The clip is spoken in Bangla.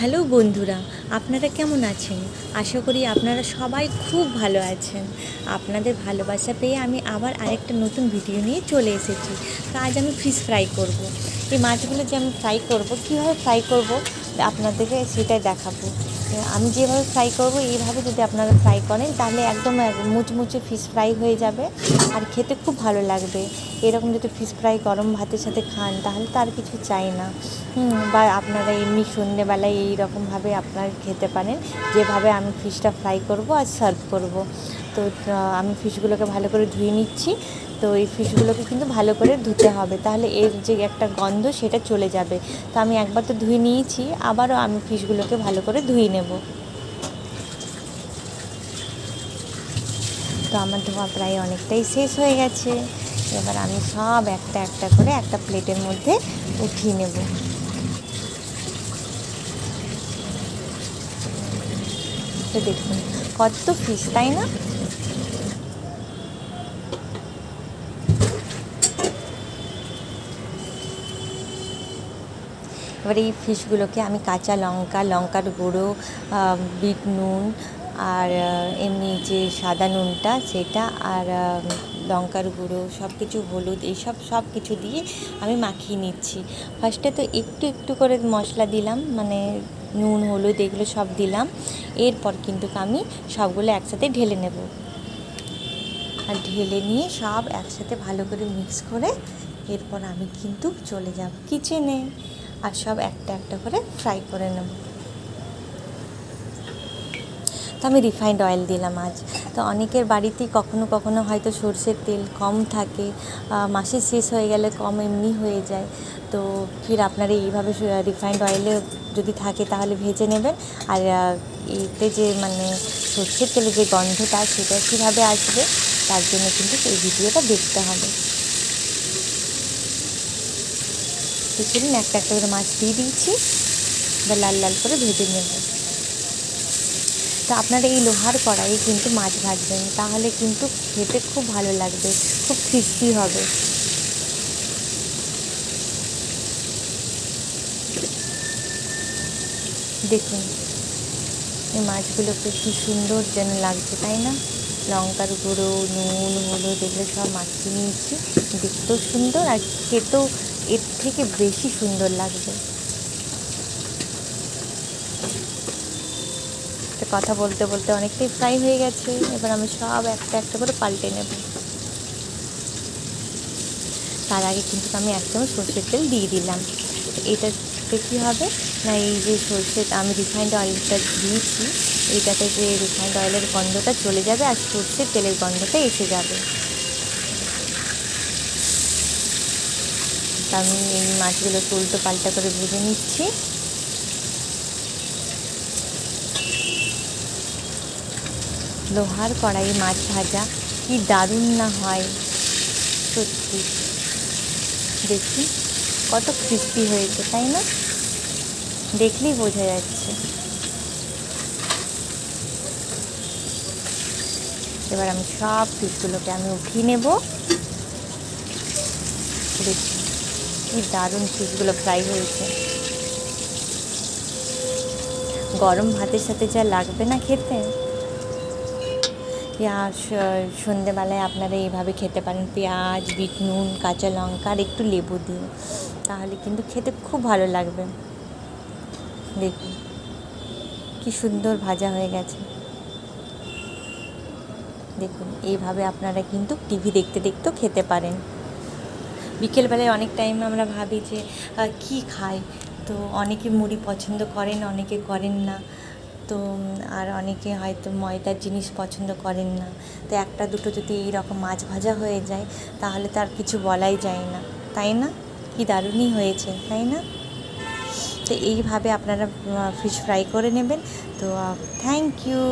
হ্যালো বন্ধুরা, আপনারা কেমন আছেন? আশা করি আপনারা সবাই খুব ভালো আছেন। আপনাদের ভালোবাসা পেয়ে আমি আবার আরেকটা নতুন ভিডিও নিয়ে চলে এসেছি। তো আজ আমি ফিশ ফ্রাই করব। এই মাছগুলো যে আমি ফ্রাই করব, কীভাবে ফ্রাই করব আপনাদেরকে সেটাই দেখাবো। আমি যেভাবে ফ্রাই করব এইভাবে যদি আপনারা ফ্রাই করেন তাহলে একদম মুচমুচে ফিশ ফ্রাই হয়ে যাবে আর খেতে খুব ভালো লাগবে। এরকম যদি ফিশ ফ্রাই গরম ভাতের সাথে খান তাহলে তো আর কিছু চাই না। বা আপনারা এমনি সন্ধ্যেবেলায় এইরকমভাবে আপনারা খেতে পারেন, যেভাবে আমি ফিশটা ফ্রাই করব আর সার্ভ করব। তো আমি ফিশগুলোকে ভালো করে ধুয়ে নিচ্ছি। তো এই ফিশগুলোকে কিন্তু ভালো করে ধুতে হবে, তাহলে এর যে একটা গন্ধ সেটা চলে যাবে। তো আমি একবার তো ধুয়ে নিয়েছি, আবারও আমি ফিশগুলোকে ভালো করে ধুয়ে নেব। তো আমার ধোয়া প্রায় অনেকটাই শেষ হয়ে গেছে। এবার আমি সব একটা একটা করে একটা প্লেটের মধ্যে উঠিয়ে নেব। তো দেখুন কত ফিশ, তাই না? এবার এই ফিশগুলোকে আমি কাঁচা লঙ্কা, লঙ্কার গুঁড়ো, বিট নুন আর এমনি যে সাদা নুনটা সেটা আর লঙ্কার গুঁড়ো সব কিছু, হলুদ, এইসব সব কিছু দিয়ে আমি মাখিয়ে নিচ্ছি। ফার্স্টে তো একটু একটু করে মশলা দিলাম, মানে নুন, হলুদ এগুলো সব দিলাম। এরপর কিন্তু আমি সবগুলো একসাথে ঢেলে নেব। আর ঢেলে নিয়ে সব একসাথে ভালো করে মিক্স করে এরপর আমি কিন্তু চলে যাব কিচেনে আর সব একটা একটা করে ফ্রাই করে নেব। তো আমি রিফাইন্ড অয়েল দিলাম আজ। তো অনেকের বাড়িতেই কখনো কখনো হয়তো সর্ষের তেল কম থাকে, মাসের শেষ হয়ে গেলে কম এমনি হয়ে যায়। তো ফির আপনারা এইভাবে রিফাইন্ড অয়েলে যদি থাকে তাহলে ভেজে নেবেন। আর এতে যে মানে সর্ষের তেলের যে গন্ধটা সেটা কীভাবে আসবে তার জন্য কিন্তু এই ভিডিওটা দেখতে হবে। তো চলুন একটা একটা করে মাছ দিয়ে দিয়েছি, এবার লাল লাল করে ভেজে নেব। তো আপনারা এই লোহার কড়াইয়ে কিন্তু মাছ ভাজবেন, তাহলে কিন্তু খেতে খুব ভালো লাগবে, খুব ক্রিস্পি হবে। দেখুন এই মাছগুলোকে কী সুন্দর যেন লাগছে, তাই না? লঙ্কার গুঁড়ো, নুন, হলুদ এগুলো সব মাখিয়ে নিয়েছি। দেখতেও সুন্দর আর খেতেও এর থেকে বেশি সুন্দর লাগবে। তো কথা বলতে বলতে অনেকটাই ফ্রাই হয়ে গেছে, এবার আমি সব একটা একটা করে পাল্টে নেব। তার আগে কিন্তু আমি এক চামচ সর্ষের তেল দিয়ে দিলাম। এটাতে কী হবে না, এই যে আমি রিফাইন্ড অয়েলটা দিয়েছি, এইটাতে যে রিফাইন্ড অয়েলের গন্ধটা চলে যাবে আর সর্ষের তেলের গন্ধটা এসে যাবে। তা আমি এই মাছগুলোকে উল্টো পাল্টা করে ভেজে নিচ্ছি। লোহার কড়াইয়ে মাছ ভাজা কি দারুণ না হয় সত্যি। দেখি কত ক্রিস্পি হয়েছে, তাই না? দেখলেই বোঝা যাচ্ছে। এবার আমি সব ফিশগুলোকে আমি উঠিয়ে নেব। দেখি কি দারুণ ফিশগুলো ফ্রাই হয়েছে। গরম ভাতের সাথে যা লাগবে না খেতে। সন্ধেবেলায় আপনারা এইভাবে খেতে পারেন, পেঁয়াজ, বিট নুন, কাঁচা লঙ্কা আর একটু লেবু দিয়ে, তাহলে কিন্তু খেতে খুব ভালো লাগবে। দেখুন কি সুন্দর ভাজা হয়ে গেছে। দেখুন এইভাবে আপনারা কিন্তু টিভি দেখতে দেখতেও খেতে পারেন। বিকেলবেলায় অনেক টাইম আমরা ভাবি যে কী খাই, তো অনেকে মুড়ি পছন্দ করেন, অনেকে করেন না। তো আর অনেকে হয়তো ময়দার জিনিস পছন্দ করেন না। তো একটা দুটো যদি এইরকম মাছ ভাজা হয়ে যায় তাহলে তার কিছু বলাই যায় না, তাই না? কি দারুণই হয়েছে, তাই না? তো এইভাবে আপনারা ফিশ ফ্রাই করে নেবেন। তো থ্যাংক ইউ।